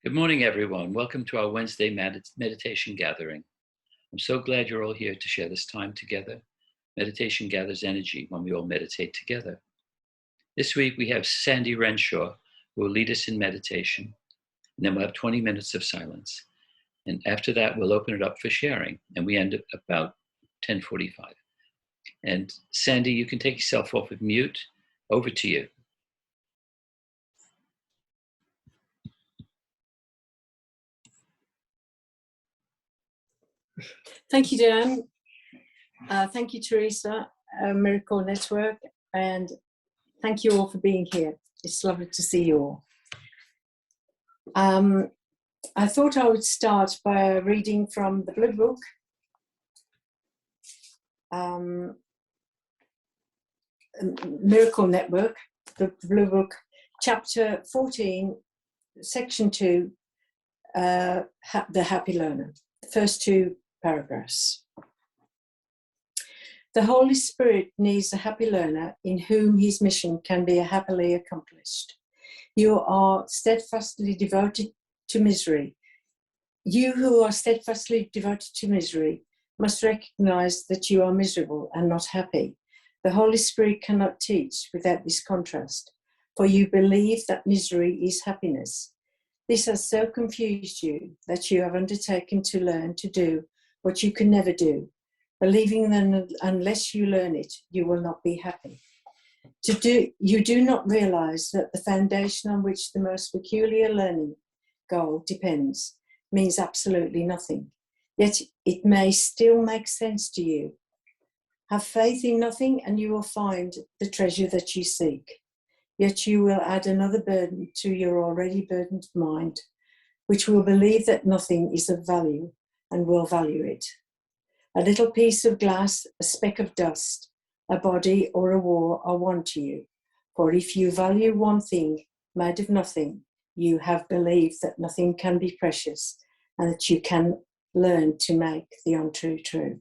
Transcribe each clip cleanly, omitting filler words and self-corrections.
Good morning, everyone. Welcome to our Wednesday meditation gathering. I'm so glad you're all here to share this time together. Meditation gathers energy when we all meditate together. This week we have Sandie Renshaw, who will lead us in meditation, and then we'll have 20 minutes of silence. And after that, we'll open it up for sharing, and we end at about 10:45. And Sandie, you can take yourself off of mute. Over to you. Thank you, Dan. Thank you, Teresa, Miracle Network, and thank you all for being here. It's lovely to see you all. I thought I would start by reading from the Blue Book, Miracle Network, the Blue Book, Chapter 14, Section 2, The Happy Learner, the first two paragraphs. The Holy Spirit needs a happy learner in whom his mission can be happily accomplished. You are steadfastly devoted to misery. You who are steadfastly devoted to misery must recognize that you are miserable and not happy. The Holy Spirit cannot teach without this contrast, for you believe that misery is happiness. This has so confused you that you have undertaken to learn to do what you can never do, believing that unless you learn it, you will not be happy. You do not realize that the foundation on which the most peculiar learning goal depends means absolutely nothing, yet it may still make sense to you. Have faith in nothing and you will find the treasure that you seek, yet you will add another burden to your already burdened mind, which will believe that nothing is of value and will value it. A little piece of glass, a speck of dust, a body or a war are one to you. For if you value one thing made of nothing, you have believed that nothing can be precious and that you can learn to make the untrue true.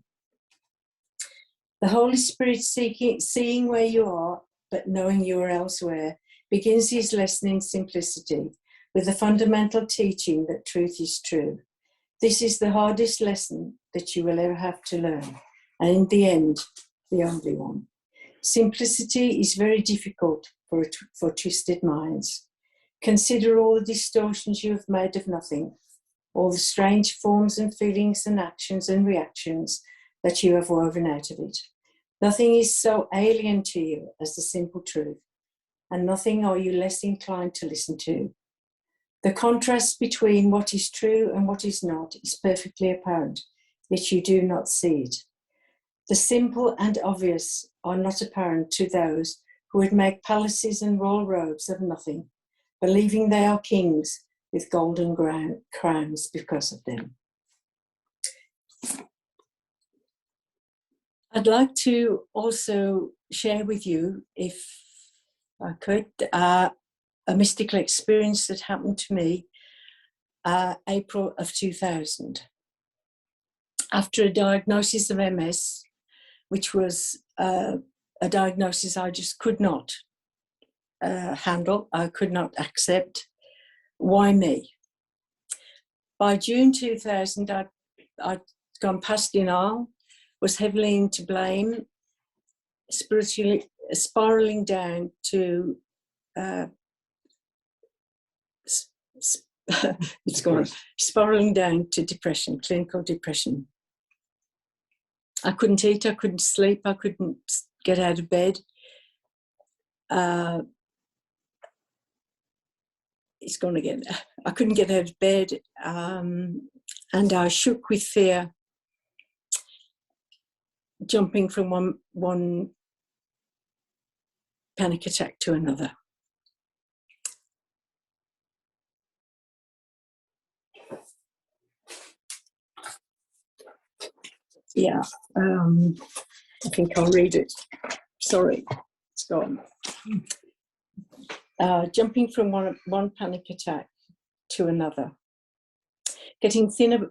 The Holy Spirit seeing where you are, but knowing you are elsewhere, begins his lesson in simplicity with the fundamental teaching that truth is true. This is the hardest lesson that you will ever have to learn, and in the end, the only one. Simplicity is very difficult for twisted minds. Consider all the distortions you have made of nothing, all the strange forms and feelings and actions and reactions that you have woven out of it. Nothing is so alien to you as the simple truth, and nothing are you less inclined to listen to. The contrast between what is true and what is not is perfectly apparent, yet you do not see it. The simple and obvious are not apparent to those who would make palaces and royal robes of nothing, believing they are kings with golden crowns because of them. I'd like to also share with you, if I could, a mystical experience that happened to me April of 2000. After a diagnosis of MS, which was a diagnosis I just could not handle, I could not accept. Why me? By June 2000, I'd gone past denial, was heavily into blame, spiritually spiraling down to spiraling down to depression, clinical depression. I couldn't eat, I couldn't sleep, I couldn't get out of bed. It's gone again. I couldn't get out of bed, and I shook with fear, jumping from one panic attack to another. Yeah, I think I'll read it. Sorry, it's gone. Jumping from one panic attack to another. Getting thinner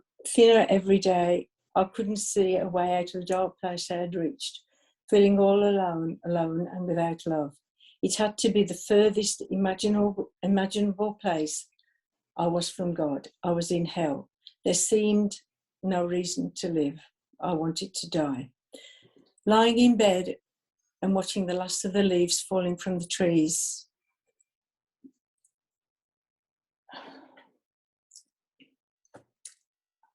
every day. I couldn't see a way out of the dark place I had reached, feeling all alone and without love. It had to be the furthest imaginable place I was from God. I was in hell. There seemed no reason to live. I wanted to die. Lying in bed and watching the last of the leaves falling from the trees,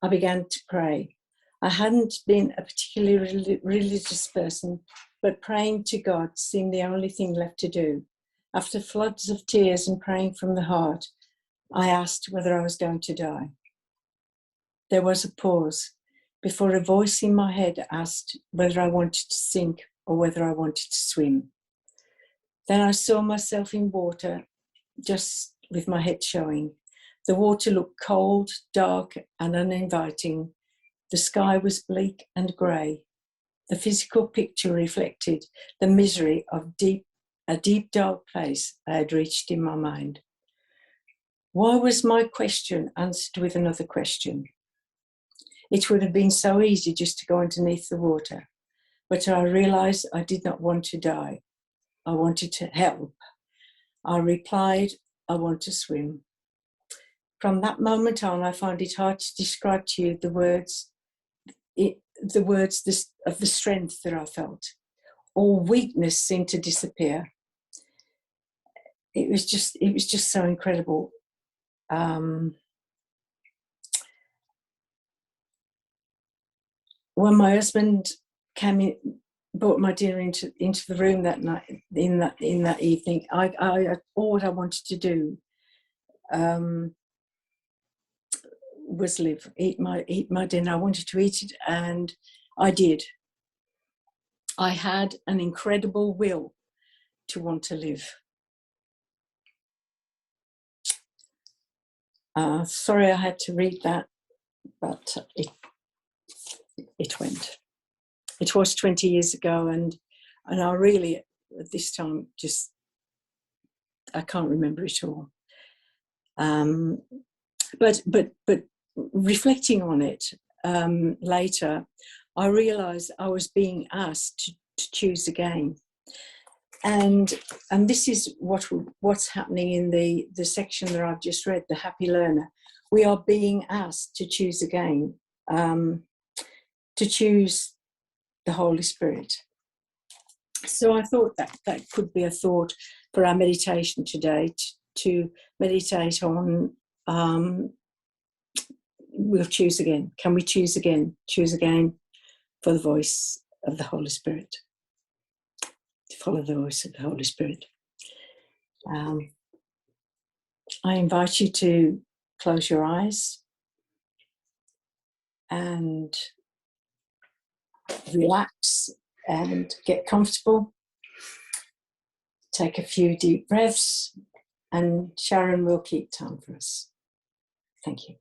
I began to pray. I hadn't been a particularly religious person, but praying to God seemed the only thing left to do. After floods of tears and praying from the heart, I asked whether I was going to die. There was a pause before a voice in my head asked whether I wanted to sink or whether I wanted to swim. Then I saw myself in water, just with my head showing. The water looked cold, dark, and uninviting. The sky was bleak and grey. The physical picture reflected the misery of a deep, dark place I had reached in my mind. Why was my question answered with another question? It would have been so easy just to go underneath the water, but I realised I did not want to die. I wanted to help. I replied, I want to swim. From that moment on, I find it hard to describe to you the words of the strength that I felt. All weakness seemed to disappear. It was just so incredible. When my husband came in, brought my dinner into the room that night, in that evening, all what I wanted to do was live, eat my dinner. I wanted to eat it, and I did. I had an incredible will to want to live. Sorry I had to read that, but it went. It was 20 years ago, and I really, at this time, just, I can't remember it all. But reflecting on it later, I realised I was being asked to choose again. And this is what's happening in the section that I've just read, the happy learner. We are being asked to choose again, to choose the Holy Spirit. So I thought that could be a thought for our meditation today, to meditate on, we'll choose again. Can we choose again? Choose again for the voice of the Holy Spirit. To follow the voice of the Holy Spirit. I invite you to close your eyes and relax and get comfortable. Take a few deep breaths, and Sharon will keep time for us. Thank you.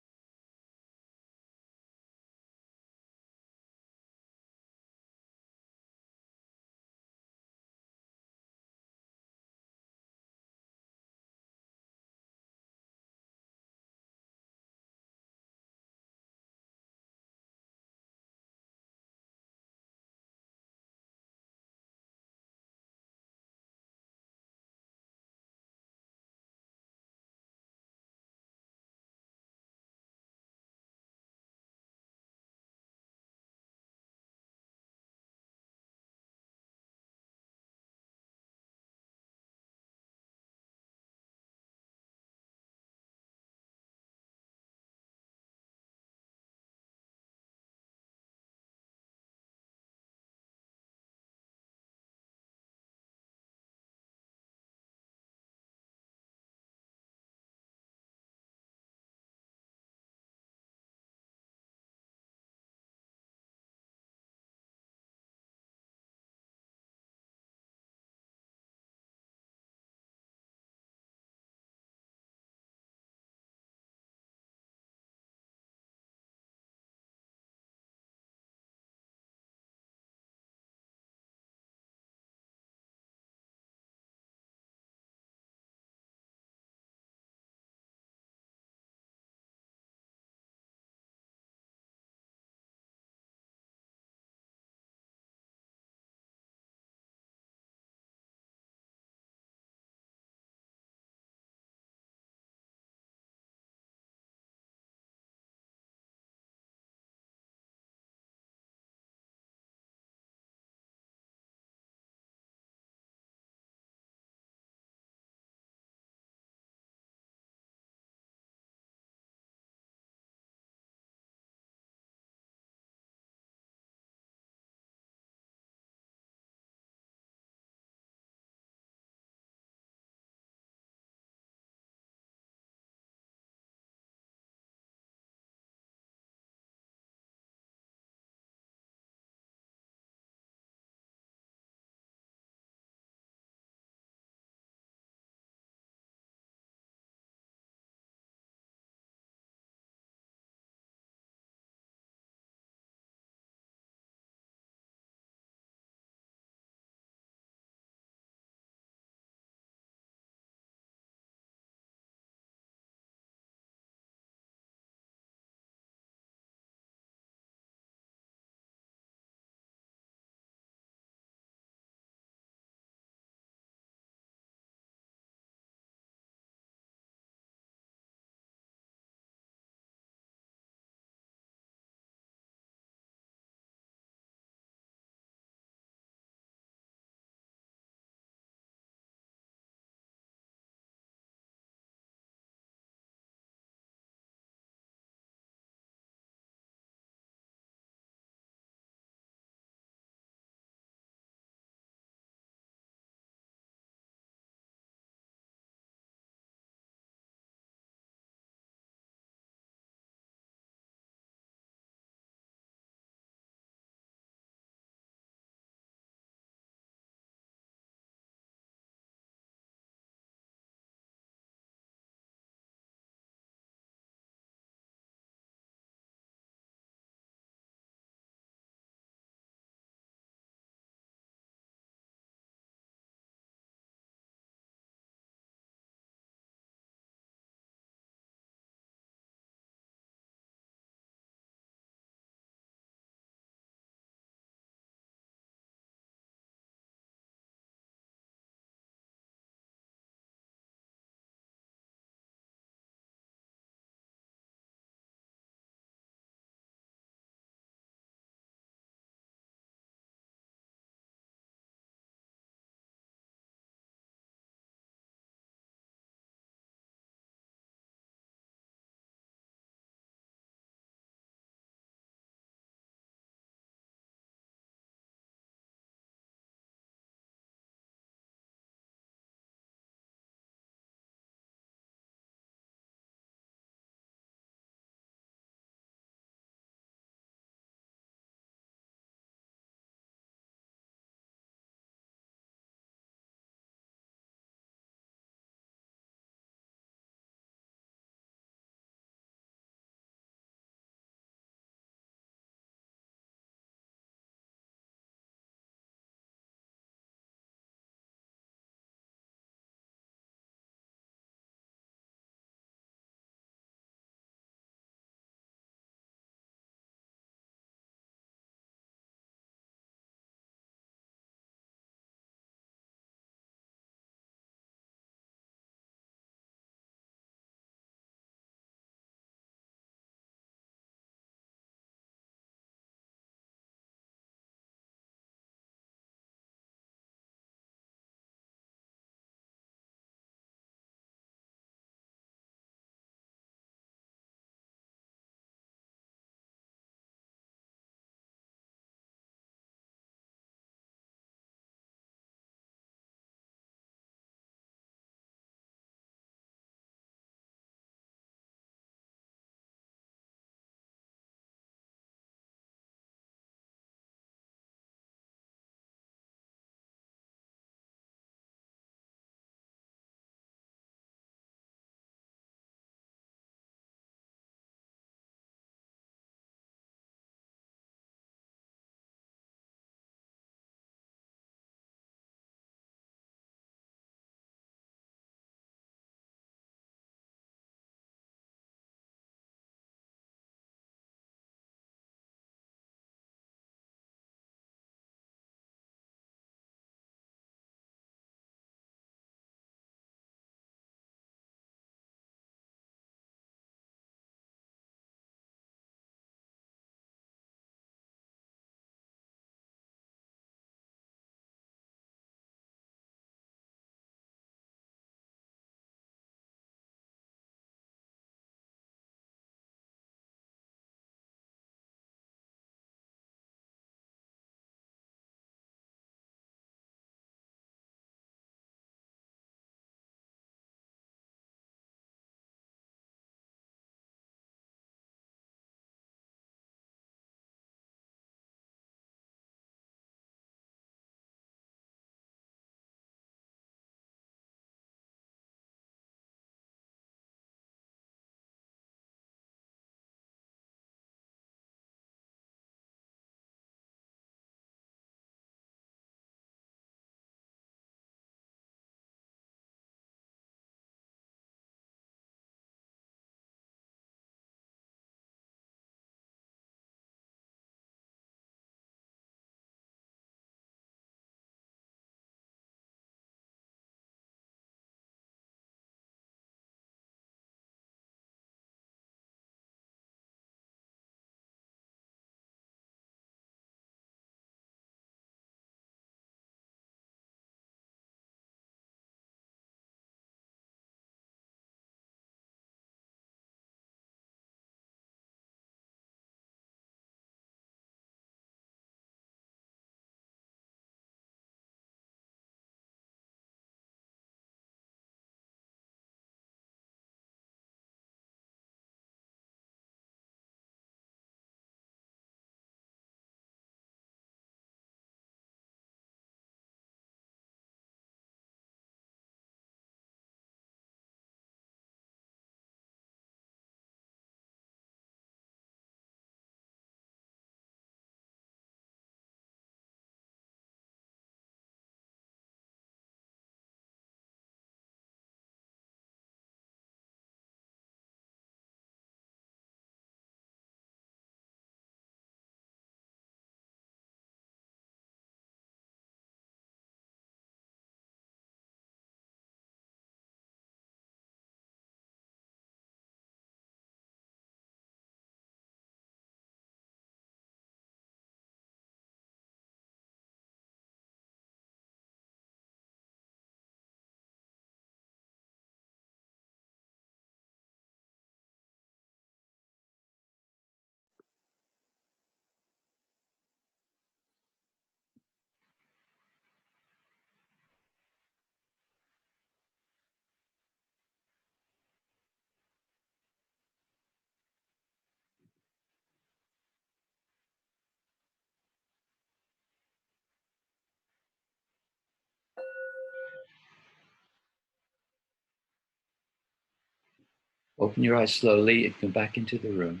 Open your eyes slowly and come back into the room.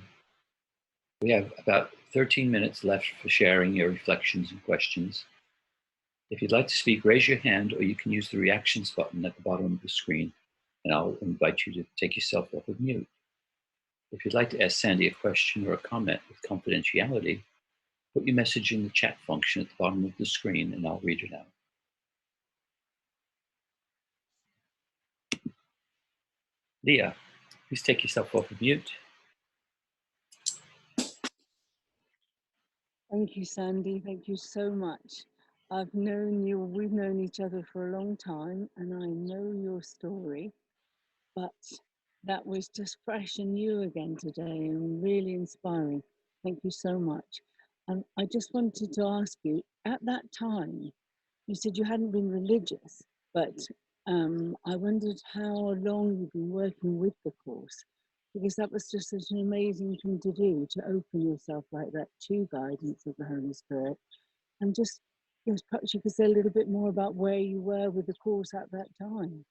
We have about 13 minutes left for sharing your reflections and questions. If you'd like to speak, raise your hand, or you can use the reactions button at the bottom of the screen, and I'll invite you to take yourself off of mute. If you'd like to ask Sandie a question or a comment with confidentiality, put your message in the chat function at the bottom of the screen, and I'll read it out. Leah, please take yourself off of mute. Thank you, Sandie. Thank you so much. I've known you, we've known each other for a long time, and I know your story, but that was just fresh and new again today and really inspiring. Thank you so much. And I just wanted to ask you, at that time, you said you hadn't been religious, but I wondered how long you've been working with the course, because that was just such an amazing thing to do, to open yourself like that to guidance of the Holy Spirit. And just, yes, perhaps you could say a little bit more about where you were with the course at that time.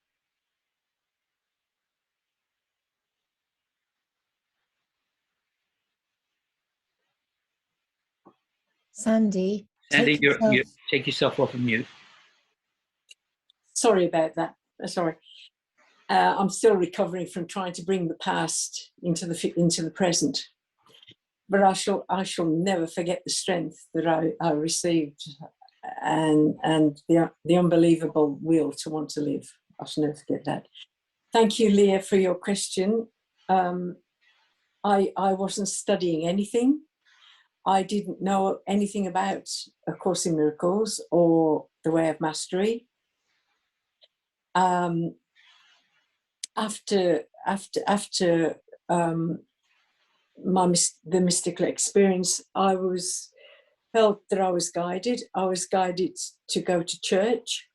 Sandie, Sandie, you take yourself off of mute. Sorry about that. Sorry. I'm still recovering from trying to bring the past into the present. But I shall never forget the strength that I received, and the unbelievable will to want to live. I shall never forget that. Thank you, Leah, for your question. I wasn't studying anything. I didn't know anything about A Course in Miracles or the Way of Mastery. After the mystical experience, I felt that I was guided. I was guided to go to church,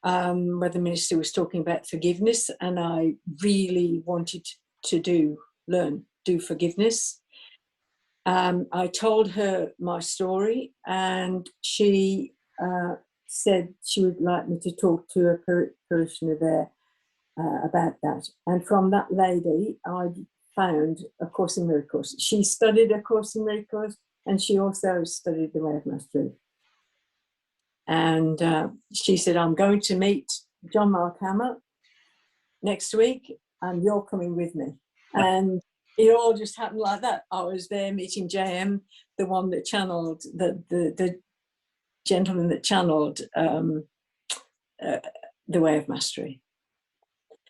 where the minister was talking about forgiveness, and I really wanted to do forgiveness. I told her my story, and she said she would like me to talk to a parishioner there about that. And from that lady, I found A Course in Miracles. She studied A Course in Miracles, and she also studied the Way of Mastery. And she said, I'm going to meet John Mark Hammer next week, and you're coming with me. And it all just happened like that. I was there meeting JM, the one that channeled, the gentleman that channeled the Way of Mastery.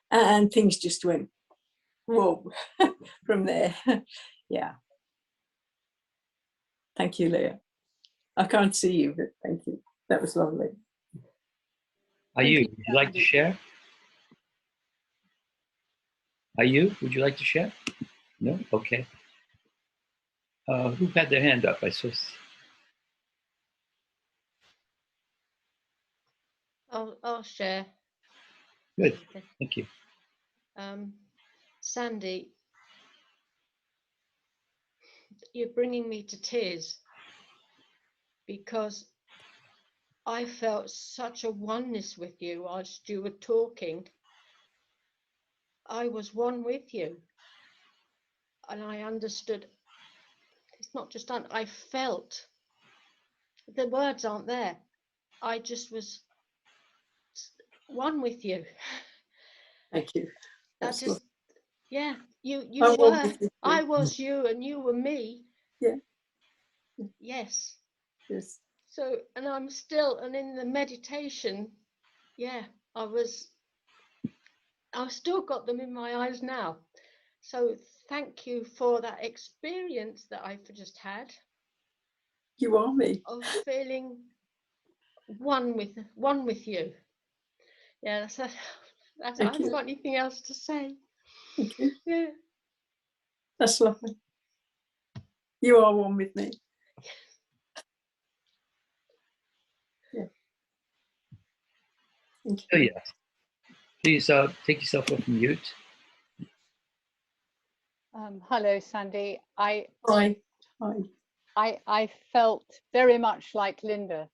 And things just went, whoa, from there. Yeah. Thank you, Leah. I can't see you, but thank you. That was lovely. Would you like to share? Would you like to share? No? Okay. Who had their hand up? I saw. I'll share. Good. Thank you. Sandie, you're bringing me to tears, because I felt such a oneness with you as you were talking. I was one with you, and I understood. It's not just I felt. The words aren't there. I just was one with you. Thank you. That's just, yeah. You I were. I was you, and you were me. Yeah. Yes. Yes. So, and I'm still, and in the meditation, yeah, I've still got them in my eyes now. So thank you for that experience that I've just had. You are me. Of feeling one with you. Yeah, I haven't got anything else to say. Thank you. Yeah. That's lovely. You are one with me. Yeah. Thank you. Oh, yeah. Please take yourself off mute. Hello, Sandie. Hi. I felt very much like Linda.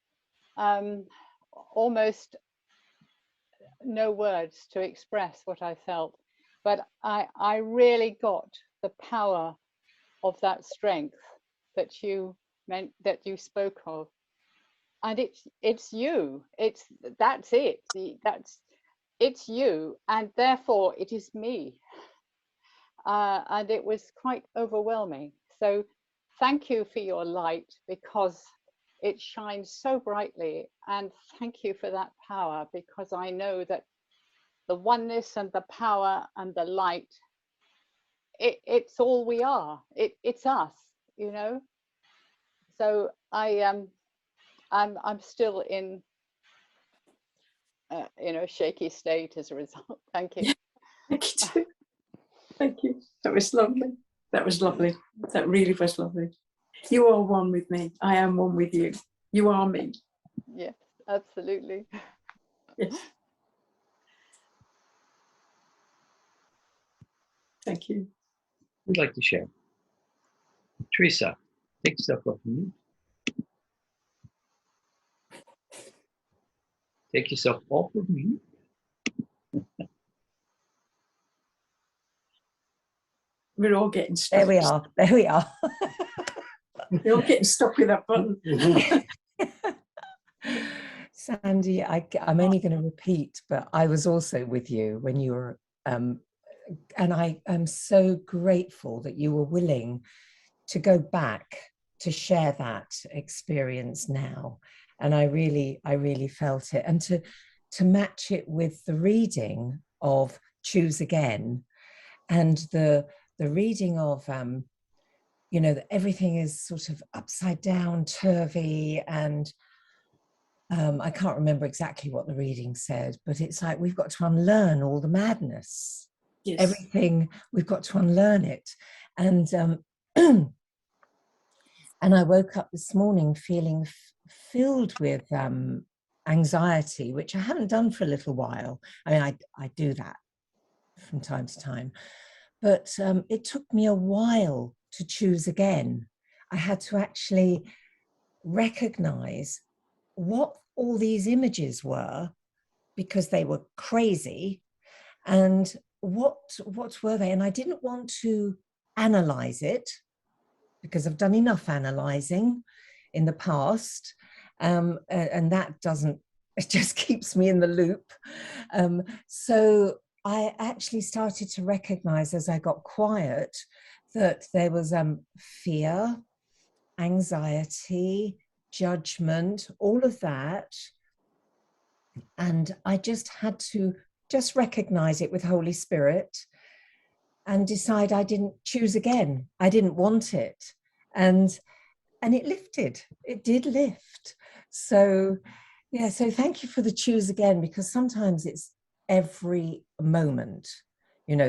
Almost no words to express what I felt, but I really got the power of that strength that you spoke of. And it's you. That's it. It's you, and therefore it is me. And it was quite overwhelming. So thank you for your light, because it shines so brightly, and thank you for that power, because I know that the oneness and the power and the light, it's all we are. It's us, you know. So I'm still in a shaky state as a result. Thank you. Thank you too. Thank you. That was lovely. That was lovely. That really was lovely. You are one with me. I am one with you. You are me. Yes, absolutely. Yes. Thank you. Who'd like to share? Teresa, take yourself off mute. Take yourself off of mute. We're all getting stuck. There we are. There we are. We're all getting stuck with that button. Sandie, I'm only going to repeat, but I was also with you when you were, and I am so grateful that you were willing to go back to share that experience now. And I really felt it. And to match it with the reading of Choose Again, and the reading of, that everything is sort of upside down, turvy, and I can't remember exactly what the reading said, but it's like we've got to unlearn all the madness. Yes. Everything, we've got to unlearn it. And and I woke up this morning feeling filled with anxiety, which I haven't done for a little while. I mean, I do that from time to time, but it took me a while to choose again. I had to actually recognize what all these images were, because they were crazy, and what were they? And I didn't want to analyze it, because I've done enough analyzing in the past, and that doesn't, it just keeps me in the loop. So I actually started to recognize, as I got quiet, that there was fear, anxiety, judgment, all of that. And I just had to just recognize it with Holy Spirit and decide I didn't choose again. I didn't want it. And it lifted. It did lift. So yeah, so thank you for the choose again, because sometimes it's every moment.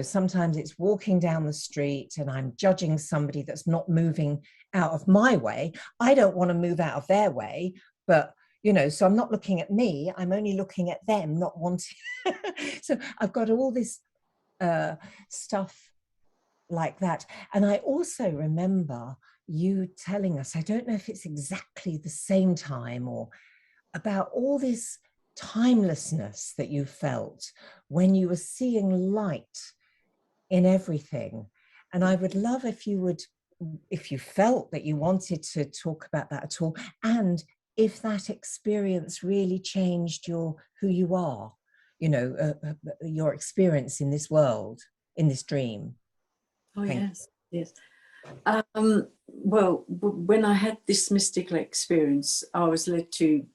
Sometimes it's walking down the street and I'm judging somebody that's not moving out of my way. I don't want to move out of their way, but so I'm not looking at me, I'm only looking at them, not wanting. So I've got all this stuff like that. And I also remember you telling us, I don't know if it's exactly the same time, or about all this timelessness that you felt when you were seeing light in everything. And I would love if you felt that you wanted to talk about that at all, and if that experience really changed who you are, your experience in this world, in this dream. Oh, yes, yes. Well, when I had this mystical experience, I was led to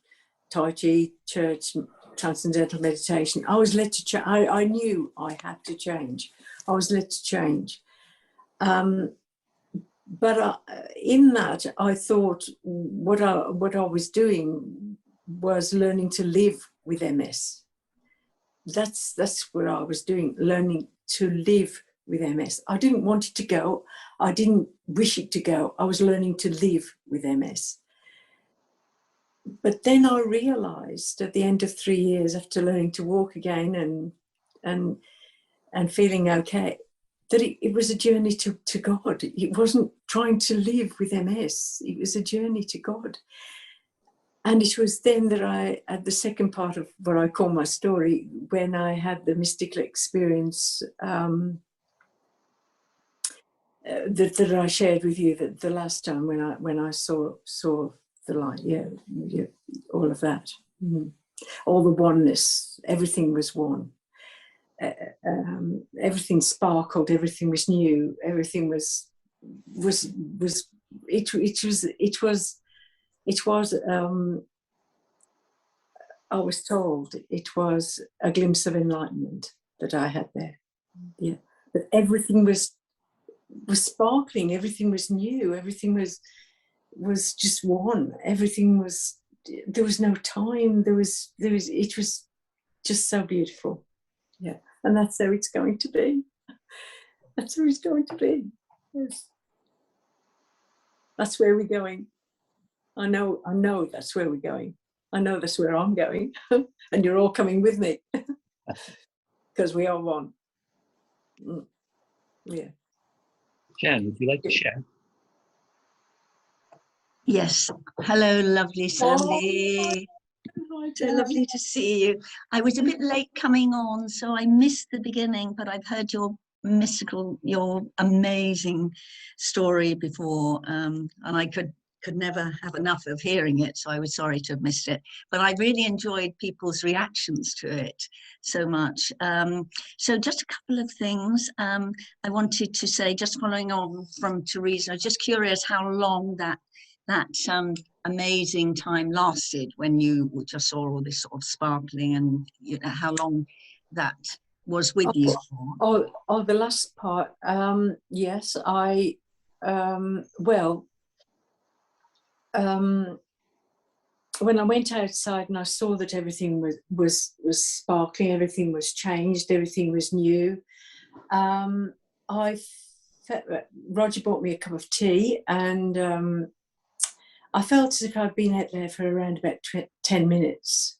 Tai Chi, church, transcendental meditation. I was led to change. I knew I had to change. I was led to change. But in that, I thought what I was doing was learning to live with MS. That's what I was doing, learning to live with MS. I didn't want it to go. I didn't wish it to go. I was learning to live with MS. But then I realized at the end of 3 years, after learning to walk again and feeling okay, that it was a journey to God. It wasn't trying to live with MS. It was a journey to God. And it was then that I, at the second part of what I call my story, when I had the mystical experience that I shared with you the last time when I saw the light. Yeah, all of that, all the oneness. Everything was one. Everything sparkled. Everything was new. Everything was. I was told it was a glimpse of enlightenment that I had there. Yeah, but everything was sparkling. Everything was new. Everything was just one. Everything was. There was no time. There was. It was just so beautiful. Yeah, and that's how it's going to be. That's how it's going to be. Yes. That's where we're going. I know that's where we're going. I know that's where I'm going. And you're all coming with me. Because we are one. Yeah. Jan, would you like to share? Yes. Hello, lovely Sandie. Oh, So lovely to see you. I was a bit late coming on, so I missed the beginning, but I've heard your amazing story before, and I could never have enough of hearing it, so I was sorry to have missed it. But I really enjoyed people's reactions to it so much. So just a couple of things I wanted to say, just following on from Teresa. I was just curious how long that amazing time lasted when you just saw all this sort of sparkling, and how long that was with you for. Oh, the last part. Yes, when I went outside and I saw that everything was sparkling, everything was changed, everything was new. Roger bought me a cup of tea, and I felt as if I'd been out there for around about 10 minutes.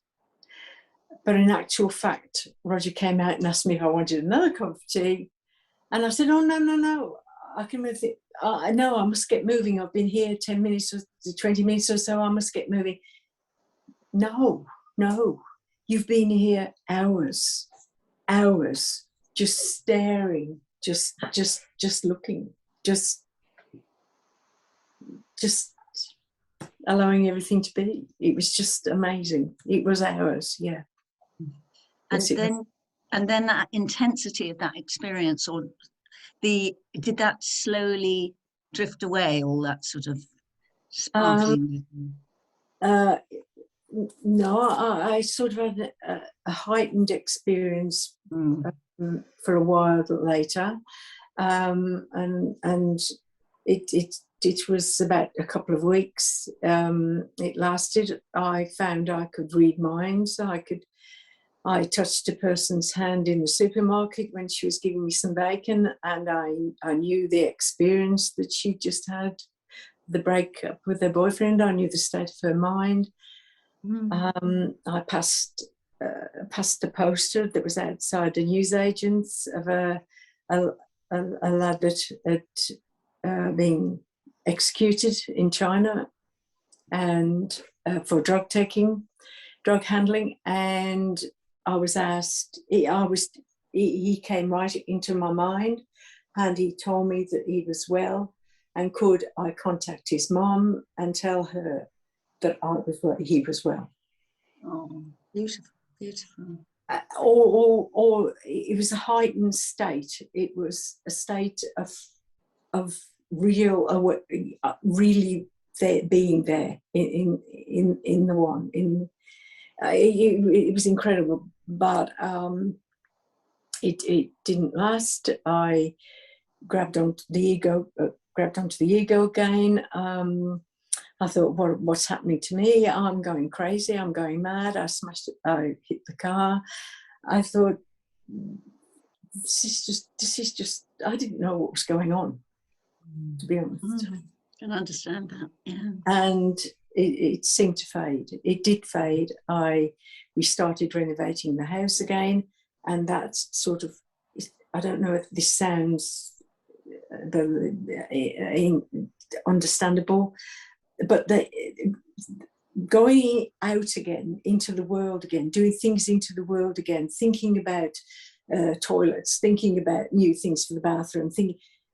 But in actual fact, Roger came out and asked me if I wanted another cup of tea. And I said, oh, no, I can move it. No, I must get moving. I've been here 10 minutes or 20 minutes or so. I must get moving. No, you've been here hours, just staring, just looking, just allowing everything to be. It was just amazing. It was hours, yeah. And then that intensity of that experience, or did that slowly drift away, all that sort of sparkling? No, I sort of had a heightened experience for a while later, and it was about a couple of weeks. It lasted. I found I could read minds. I touched a person's hand in the supermarket when she was giving me some bacon, and I knew the experience that she just had, the breakup with her boyfriend. I knew the state of her mind. I passed a poster that was outside the newsagents of a lad that had been executed in China, and for drug handling, and I was asked. He came right into my mind, and he told me that he was well, and could I contact his mom and tell her that he was well. Oh, beautiful. Or it was a heightened state. It was a state of real, really being there in the one. It was incredible, but it didn't last. I grabbed onto the ego again. I thought, what's happening to me? I'm going crazy. I'm going mad. I hit the car. I thought, this is just. I didn't know what was going on, to be honest. I can understand that. Yeah. And it seemed to fade. It did fade. We started renovating the house again, and that's sort of. I don't know if this sounds understandable, but going out again into the world again, doing things into the world again, thinking about toilets, thinking about new things for the bathroom,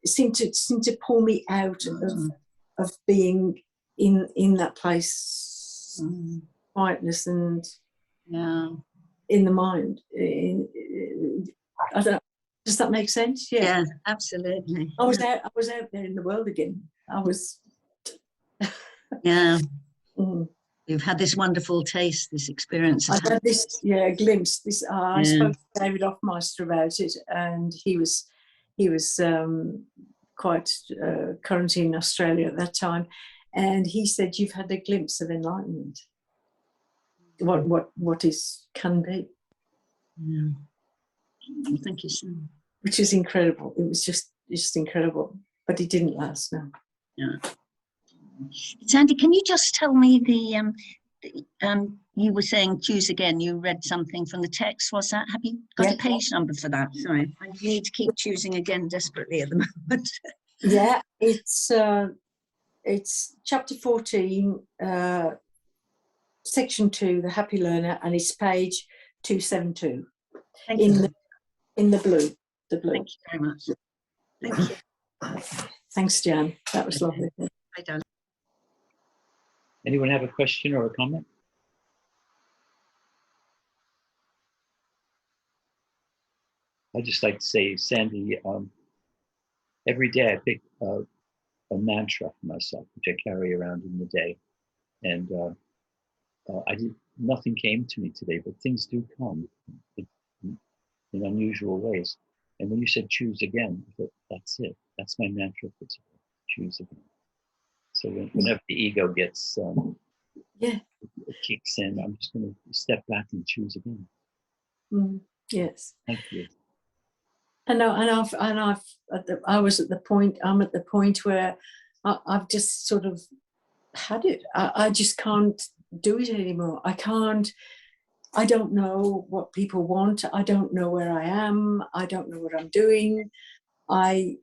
seemed to pull me out of being in that place, quietness and in the mind. I don't know, does that make sense? Yeah, absolutely. I was out there in the world again. I was. Yeah. You've had this wonderful taste, this experience. I had this, glimpse. I spoke to David Hoffmeister about it, and he was quite current in Australia at that time, and he said, "You've had a glimpse of enlightenment. What can be." Yeah. Thank you so much. Which is incredible. It was just incredible, but it didn't last. No. Yeah. Sandie, can you just tell me you were saying choose again, you read something from the text, was that? Have you got a page number for that? Sorry, I need to keep choosing again desperately at the moment. Yeah, it's chapter 14, section 2, the Happy Learner, and it's page 272. Thank you. In the blue. Thank you very much. Thank you. Thanks, Jan. That was lovely. Hi, darling. Anyone have a question or a comment? I'd just like to say, Sandie, every day I pick a mantra for myself, which I carry around in the day. And nothing came to me today, but things do come in unusual ways. And when you said choose again, I thought, that's it. That's my mantra for today. Choose again. So whenever the ego gets it kicks in, I'm just going to step back and choose again. Yes. Thank you. And I was at the point. I'm at the point where I've just sort of had it. I just can't do it anymore. I can't. I don't know what people want. I don't know where I am. I don't know what I'm doing. I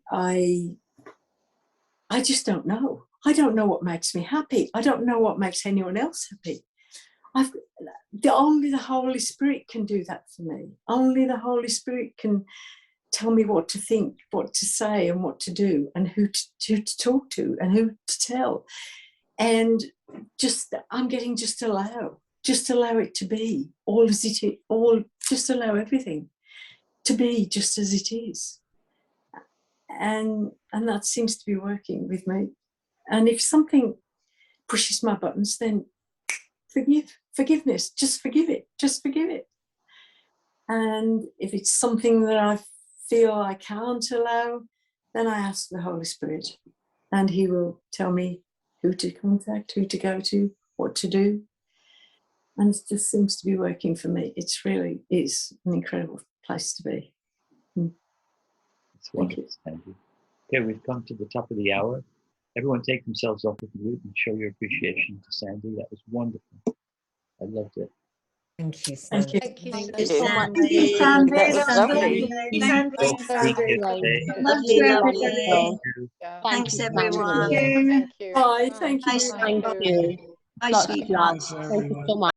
just don't know. I don't know what makes me happy. I don't know what makes anyone else happy. Only the Holy Spirit can do that for me. Only the Holy Spirit can tell me what to think, what to say, and what to do, and who to talk to, and who to tell. And I'm getting just allow it to be all as it is, just allow everything to be just as it is. And that seems to be working with me. And if something pushes my buttons, then forgiveness, just forgive it. And if it's something that I feel I can't allow, then I ask the Holy Spirit, and he will tell me who to contact, who to go to, what to do. And it just seems to be working for me. It's really is an incredible place to be. It's wonderful. Thank you. Okay, we've come to the top of the hour. Everyone take themselves off the mute and show your appreciation to Sandie. That was wonderful. I loved it. Thank you, Thank you. Thank you Thank you so so much. much. Lovely. Thanks, everyone. Bye. Thank you. Bye, Thank you. Bye, Lots of sweetheart. love. Thank you so much.